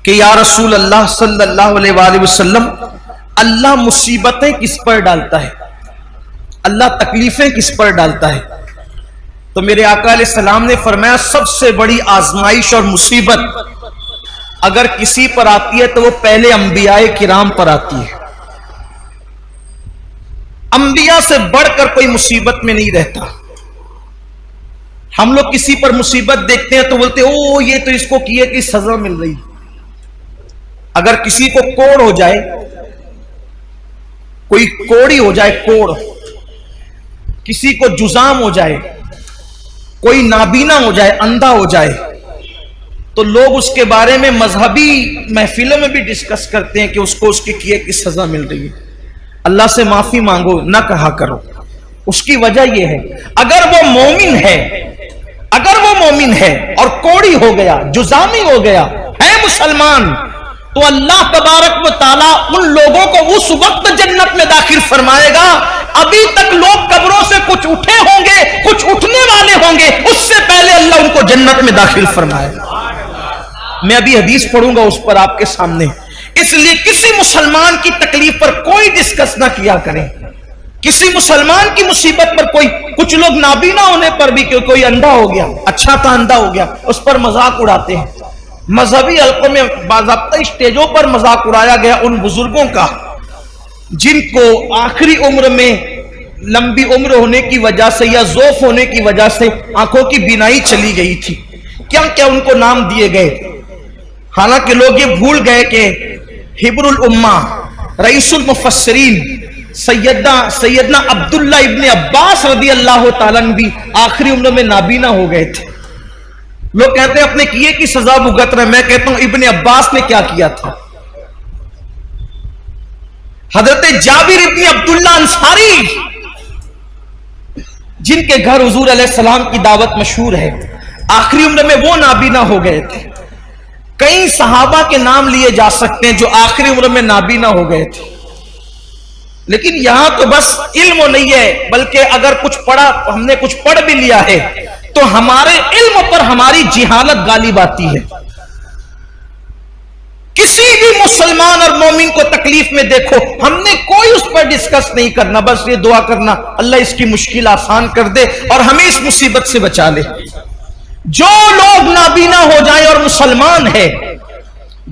کہ یا رسول اللہ صلی اللہ علیہ وآلہ وسلم، اللہ مصیبتیں کس پر ڈالتا ہے، اللہ تکلیفیں کس پر ڈالتا ہے؟ تو میرے آقا علیہ السلام نے فرمایا سب سے بڑی آزمائش اور مصیبت اگر کسی پر آتی ہے تو وہ پہلے انبیاء کرام پر آتی ہے۔ انبیاء سے بڑھ کر کوئی مصیبت میں نہیں رہتا۔ ہم لوگ کسی پر مصیبت دیکھتے ہیں تو بولتے ہیں او یہ تو اس کو کیے کہ سزا مل رہی۔ اگر کسی کو کوڑ ہو جائے، کوئی کوڑی ہو جائے، کوڑ، کسی کو جزام ہو جائے، کوئی نابینا ہو جائے، اندھا ہو جائے، تو لوگ اس کے بارے میں مذہبی محفلوں میں بھی ڈسکس کرتے ہیں کہ اس کو اس کے کیے کی سزا مل رہی ہے۔ اللہ سے معافی مانگو نہ کہا کرو۔ اس کی وجہ یہ ہے اگر وہ مومن ہے، اگر وہ مومن ہے اور کوڑی ہو گیا، جزامی ہو گیا، ہے مسلمان، تو اللہ تبارک و تعالیٰ ان لوگوں کو اس وقت جنت میں داخل فرمائے گا ابھی تک لوگ قبروں سے کچھ اٹھے ہوں گے، کچھ اٹھنے والے ہوں گے، اس سے پہلے اللہ ان کو جنت میں داخل فرمائے گا۔ میں ابھی حدیث پڑھوں گا اس پر آپ کے سامنے۔ اس لیے کسی مسلمان کی تکلیف پر کوئی ڈسکس نہ کیا کریں، کسی مسلمان کی مصیبت پر کوئی، کچھ لوگ نابینا ہونے پر بھی کہ کوئی اندھا ہو گیا، اچھا تھا اندھا ہو گیا، اس پر مذاق اڑاتے ہیں۔ مذہبی حلقوں میں باضابطہ اسٹیجوں پر مذاق اڑایا گیا ان بزرگوں کا جن کو آخری عمر میں لمبی عمر ہونے کی وجہ سے یا ضعف ہونے کی وجہ سے آنکھوں کی بینائی چلی گئی تھی، کیا کیا ان کو نام دیے گئے۔ حالانکہ لوگ یہ بھول گئے کہ حبر الامہ، رئیس المفسرین سیدنا عبداللہ ابن عباس رضی اللہ تعالیٰ عنہ بھی آخری عمر میں نابینا ہو گئے تھے۔ لوگ کہتے ہیں اپنے کیے کی سزا بھگت رہے، میں کہتا ہوں ابن عباس نے کیا کیا تھا۔ حضرت جابر ابن عبداللہ انصاری جن کے گھر حضور علیہ السلام کی دعوت مشہور ہے، آخری عمر میں وہ نابینا ہو گئے تھے۔ کئی صحابہ کے نام لیے جا سکتے ہیں جو آخری عمر میں نابینا ہو گئے تھے، لیکن یہاں تو بس علم نہیں ہے، بلکہ اگر کچھ پڑھا، ہم نے کچھ پڑھ بھی لیا ہے تو ہمارے علم پر ہماری جہالت غالب آتی ہے۔ کسی بھی مسلمان اور مومن کو تکلیف میں دیکھو، ہم نے کوئی اس پر ڈسکس نہیں کرنا، بس یہ دعا کرنا اللہ اس کی مشکل آسان کر دے اور ہمیں اس مصیبت سے بچا لے۔ جو لوگ نابینا ہو جائیں اور مسلمان ہے،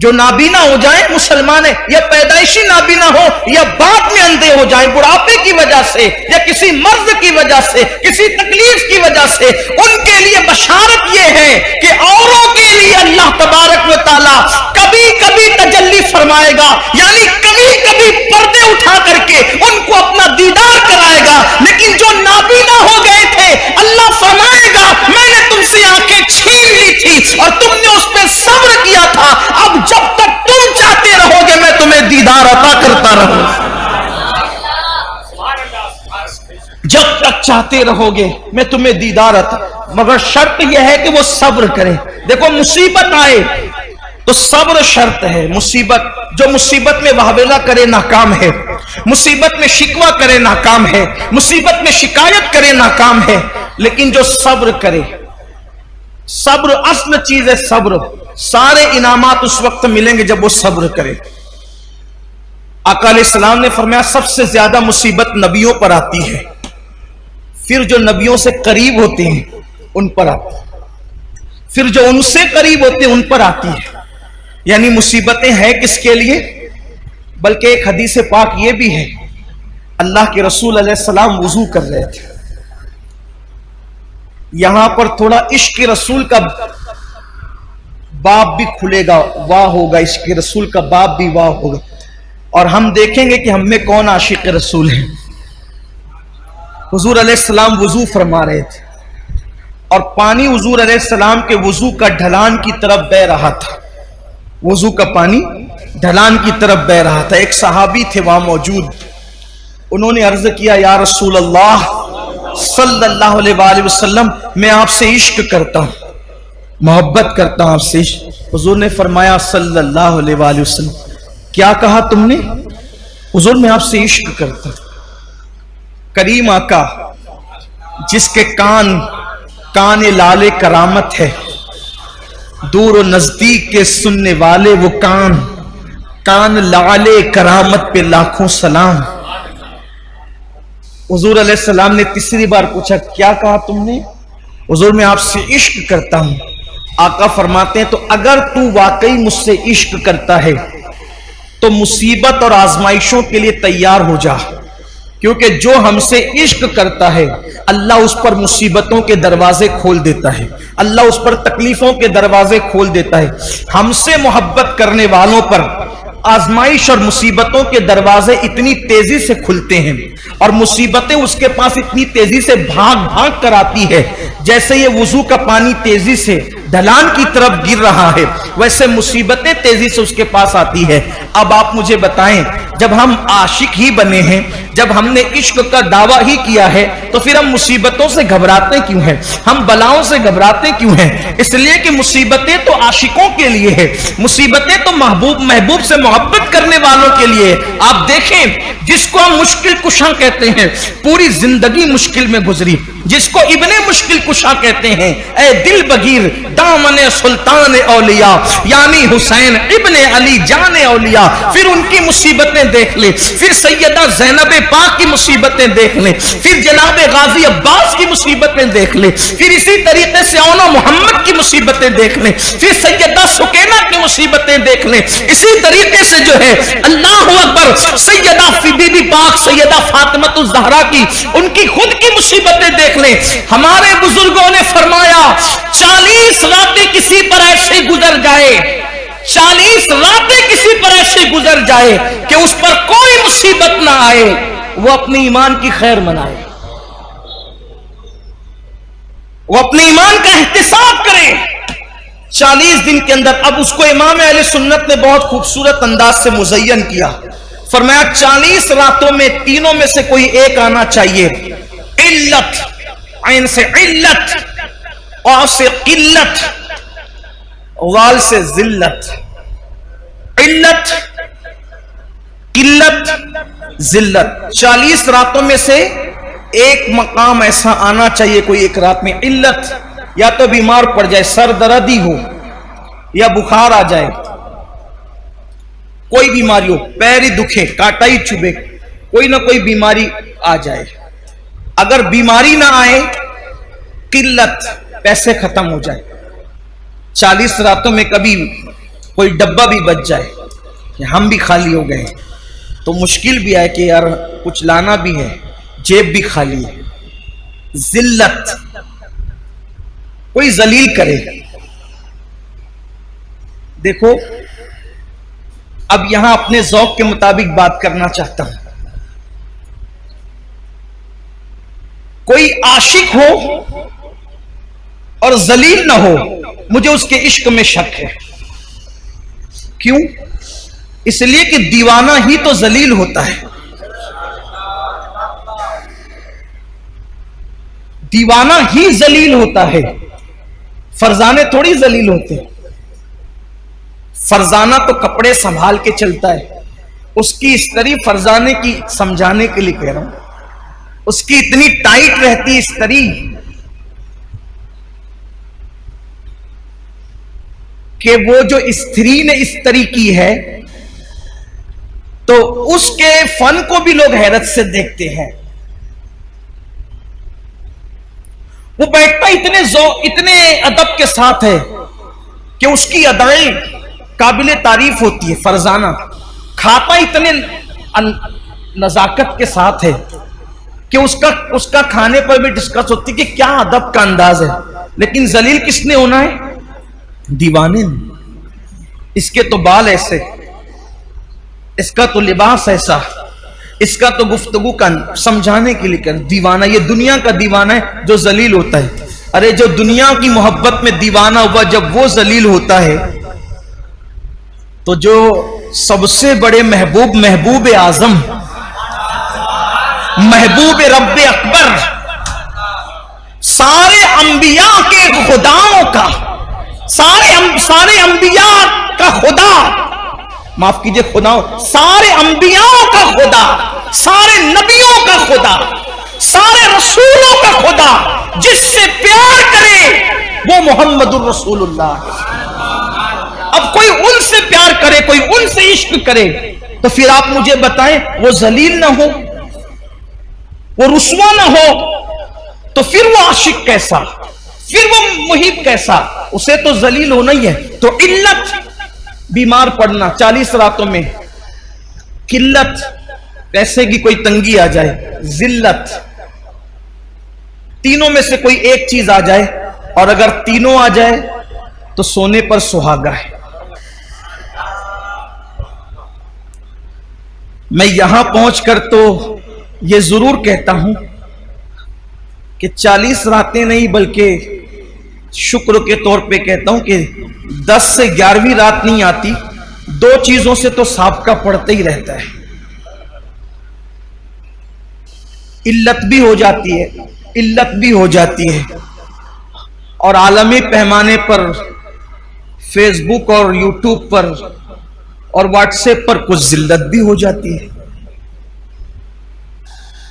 جو نابینا ہو جائیں مسلمان ہے، یا پیدائشی نابینا ہو یا بعد میں اندھے ہو جائیں بڑھاپے کی وجہ سے یا کسی مرض کی وجہ سے، کسی تکلیف کی وجہ سے، ان کے لیے بشارت یہ ہے کہ اوروں کے لیے اللہ تبارک و تعالی کبھی کبھی تجلی فرمائے گا، یعنی کبھی کبھی پردے اٹھا کر کے ان کو اپنا دیدار کرائے گا۔ لیکن جو نابینا ہو گئے تھے اللہ فرمائے گا میں نے تم سے آنکھیں چھین لی تھی اور تم نے اس پہ صبر کیا تھا، اب جب تک تم چاہتے رہو گے میں تمہیں دیدار عطا کرتا رہوں، جب تک چاہتے رہو گے میں تمہیں دیدار عطا، مگر شرط یہ ہے کہ وہ صبر کریں۔ دیکھو مصیبت آئے تو صبر شرط ہے۔ مصیبت، جو مصیبت میں واویلا کرے ناکام ہے، مصیبت میں شکوہ کرے ناکام ہے، مصیبت میں شکایت کرے ناکام ہے، لیکن جو صبر کرے، صبر اصل چیز ہے۔ صبر، سارے انعامات اس وقت ملیں گے جب وہ صبر کرے۔ آقا علیہ السلام نے فرمایا سب سے زیادہ مصیبت نبیوں پر آتی ہے، پھر جو نبیوں سے قریب ہوتے ہیں ان پر آتی ہے، پھر جو ان سے قریب ہوتے ہیں ان پر آتی ہے۔ یعنی مصیبتیں ہیں کس کے لیے؟ بلکہ ایک حدیث پاک یہ بھی ہے، اللہ کے رسول علیہ السلام وضو کر رہے تھے، یہاں پر تھوڑا عشق رسول کا باب بھی کھلے گا، واہ ہوگا، عشق رسول کا باب بھی واہ ہوگا، اور ہم دیکھیں گے کہ ہم میں کون عاشق رسول ہیں۔ حضور علیہ السلام وضو فرما رہے تھے اور پانی حضور علیہ السلام کے وضو کا ڈھلان کی طرف بہ رہا تھا، وضو کا پانی ڈھلان کی طرف بہ رہا تھا۔ ایک صحابی تھے وہاں موجود، انہوں نے عرض کیا یا رسول اللہ صلی اللہ علیہ وآلہ وسلم میں آپ سے عشق کرتا ہوں، محبت کرتا ہوں آپ سے۔ حضور نے فرمایا صلی اللہ علیہ وآلہ وسلم کیا کہا تم نے؟ حضور میں آپ سے عشق کرتا ہوں۔ کریم آقا جس کے کان لال کرامت ہے، دور و نزدیک کے سننے والے وہ کان، کان لعلے کرامت پہ لاکھوں سلام۔ حضور علیہ السلام نے تیسری بار پوچھا کیا کہا تم نے؟ حضور میں آپ سے عشق کرتا ہوں۔ آقا فرماتے ہیں تو اگر تو واقعی مجھ سے عشق کرتا ہے تو مصیبت اور آزمائشوں کے لیے تیار ہو جا، کیونکہ جو ہم سے عشق کرتا ہے اللہ اس پر مصیبتوں کے دروازے کھول دیتا ہے، اللہ اس پر تکلیفوں کے دروازے کھول دیتا ہے۔ ہم سے محبت کرنے والوں پر آزمائش اور مصیبتوں کے دروازے اتنی تیزی سے کھلتے ہیں اور مصیبتیں اس کے پاس اتنی تیزی سے بھاگ بھاگ کر آتی ہے، جیسے یہ وضو کا پانی تیزی سے ڈھلان کی طرف گر رہا ہے ویسے مصیبتیں تیزی سے اس کے پاس آتی ہے۔ اب آپ مجھے بتائیں، جب ہم عاشق ہی بنے ہیں، جب ہم نے عشق کا دعویٰ ہی کیا ہے تو پھر ہم مصیبتوں سے گھبراتے کیوں ہیں؟ ہم بلاؤں سے گھبراتے کیوں ہیں؟ اس لیے کہ مصیبتیں تو عاشقوں کے لیے ہے، مصیبتیں تو محبوب سے محبت کرنے والوں کے لیے۔ آپ دیکھیں، جس کو ہم مشکل کشاں کہتے ہیں، پوری زندگی مشکل میں گزری، جس کو ابن مشکل کشاں کہتے ہیں، اے دل بگیر دامن سلطان اولیاء یعنی حسین ابن علی جان اولیاء، پھر ان کی مصیبتیں دیکھ لیں، پھر سیدہ زینب پاک کی مصیبتیں دیکھ لیں، پھر جناب غازی عباس کی مصیبتیں دیکھ لیں، پھر اسی طریقے سے اونا محمد کی مصیبتیں دیکھ لیں، پھر سیدہ سکینہ کی مصیبتیں دیکھ لیں، اسی طریقے سے جو ہے اللہ اکبر سیدہ بی بی پاک سیدہ فاطمہ الزہرا کی ان کی خود کی مصیبتیں دیکھ لیں۔ ہمارے بزرگوں نے فرمایا 40 راتیں کسی پر ایسے گزر جائے، 40 راتیں کسی پر ایسے گزر جائے کہ اس پر کوئی مصیبت نہ آئے، وہ اپنے ایمان کی خیر منائے، وہ اپنے ایمان کا احتساب کرے 40 دن کے اندر۔ اب اس کو امام اہل سنت نے بہت خوبصورت انداز سے مزین کیا، فرمایا 40 راتوں میں تینوں میں سے کوئی ایک آنا چاہیے، علت، عین سے علت، اور سے قلت، وال سے ذلت، علت قلت ذلت۔ 40 راتوں میں سے ایک مقام ایسا آنا چاہیے، کوئی ایک رات میں علت، یا تو بیمار پڑ جائے، سر دردی ہو یا بخار آ جائے، کوئی بیماری ہو، پیر ہی دکھے، کانٹا ہی چبھے، کوئی نہ کوئی بیماری آ جائے۔ اگر بیماری نہ آئے، قلت، پیسے ختم ہو جائے، 40 راتوں میں کبھی کوئی ڈبہ بھی بچ جائے کہ ہم بھی خالی ہو گئے تو مشکل بھی آئے کہ یار کچھ لانا بھی ہے، جیب بھی خالی ہے، ذلت، کوئی ذلیل کرے۔ دیکھو اب یہاں اپنے ذوق کے مطابق بات کرنا چاہتا ہوں، کوئی عاشق ہو اور ذلیل نہ ہو، مجھے اس کے عشق میں شک ہے۔ کیوں؟ اس لیے کہ دیوانہ ہی تو ذلیل ہوتا ہے، دیوانہ ہی ذلیل ہوتا ہے، فرزانے تھوڑی ذلیل ہوتے ہیں۔ فرزانہ تو کپڑے سنبھال کے چلتا ہے، اس کی استری فرزانے کی سمجھانے کے لیے کہہ رہا ہوں، اس کی اتنی ٹائٹ رہتی استری کہ وہ جو استری نے استری کی ہے تو اس کے فن کو بھی لوگ حیرت سے دیکھتے ہیں۔ وہ بیٹھتا اتنے ادب کے ساتھ ہے کہ اس کی ادائیں قابل تعریف ہوتی ہے، فرزانہ کھاتا اتنے نزاکت کے ساتھ ہے کہ اس کا کھانے پر بھی ڈسکس ہوتی کہ کیا ادب کا انداز ہے، لیکن ذلیل کس نے ہونا ہے؟ دیوانے نے۔ اس کے تو بال ایسے، اس کا تو لباس ایسا، اس کا تو گفتگو کا سمجھانے کے لیے کر دیوانہ۔ یہ دنیا کا دیوانہ ہے جو ذلیل ہوتا ہے۔ ارے جو دنیا کی محبت میں دیوانہ ہوا جب وہ ذلیل ہوتا ہے تو جو سب سے بڑے محبوب اعظم، محبوب رب اکبر، سارے انبیاء کے خداؤں کا، سارے انبیاء کا خدا، معاف کیجئے خدا، سارے انبیاء کا خدا، سارے نبیوں کا خدا، سارے رسولوں کا خدا جس سے پیار کرے وہ محمد الرسول اللہ ہے۔ اب کوئی ان سے پیار کرے، کوئی ان سے عشق کرے، تو پھر آپ مجھے بتائیں وہ ذلیل نہ ہو، وہ رسوا نہ ہو، تو پھر وہ عاشق کیسا، پھر وہ محب کیسا؟ اسے تو ذلیل ہونا ہی ہے۔ تو علت بیمار پڑنا، 40 راتوں میں قلت، پیسے کی کوئی تنگی آ جائے، ذلت، تینوں میں سے کوئی ایک چیز آ جائے، اور اگر تینوں آ جائے تو سونے پر سہاگا ہے۔ میں یہاں پہنچ کر تو یہ ضرور کہتا ہوں کہ 40 راتیں نہیں بلکہ شکر کے طور پہ کہتا ہوں کہ 10 سے 11ویں رات نہیں آتی، 2 چیزوں سے تو سابقہ پڑتا ہی رہتا ہے۔ علت بھی ہو جاتی ہے، علت بھی ہو جاتی ہے، اور عالمی پیمانے پر فیس بک اور یوٹیوب پر اور واٹس ایپ پر کچھ ذلت بھی ہو جاتی ہے۔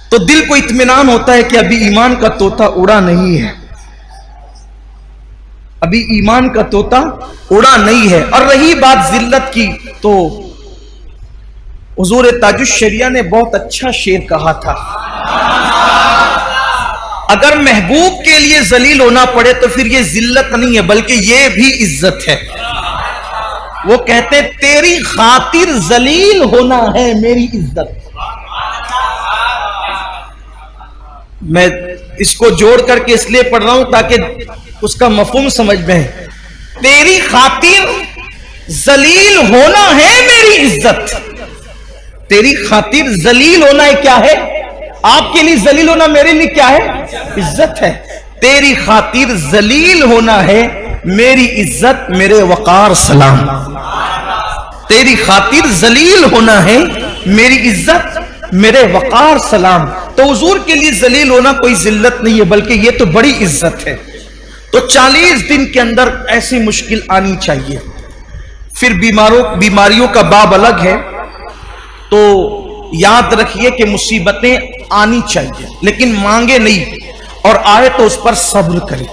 تو دل کو اطمینان ہوتا ہے کہ ابھی ایمان کا طوطا اڑا نہیں ہے، ابھی ایمان کا طوطا اڑا نہیں ہے۔ اور رہی بات ذلت کی، تو حضور تاج الشریعہ نے بہت اچھا شعر کہا تھا، اگر محبوب کے لیے ذلیل ہونا پڑے تو پھر یہ ذلت نہیں ہے بلکہ یہ بھی عزت ہے۔ وہ کہتے ہیں تیری خاطر ذلیل ہونا ہے میری عزت۔ میں اس کو جوڑ کر کے اس لیے پڑھ رہا ہوں تاکہ اس کا مفہوم سمجھ میں، تیری خاطر ذلیل ہونا ہے میری عزت۔ تیری خاطر ذلیل ہونا ہے، کیا ہے؟ آپ کے لیے ذلیل ہونا میرے لیے کیا ہے؟ عزت ہے۔ تیری خاطر ذلیل ہونا ہے میری عزت، میرے وقار سلام۔ تیری خاطر ذلیل ہونا ہے میری عزت، میرے وقار سلام۔ تو حضور کے لیے ذلیل ہونا کوئی ذلت نہیں ہے بلکہ یہ تو بڑی عزت ہے۔ تو 40 دن کے اندر ایسی مشکل آنی چاہیے۔ پھر بیماریوں کا باب الگ ہے، تو یاد رکھیے کہ مصیبتیں آنی چاہیے لیکن مانگے نہیں، اور آئے تو اس پر صبر کرے۔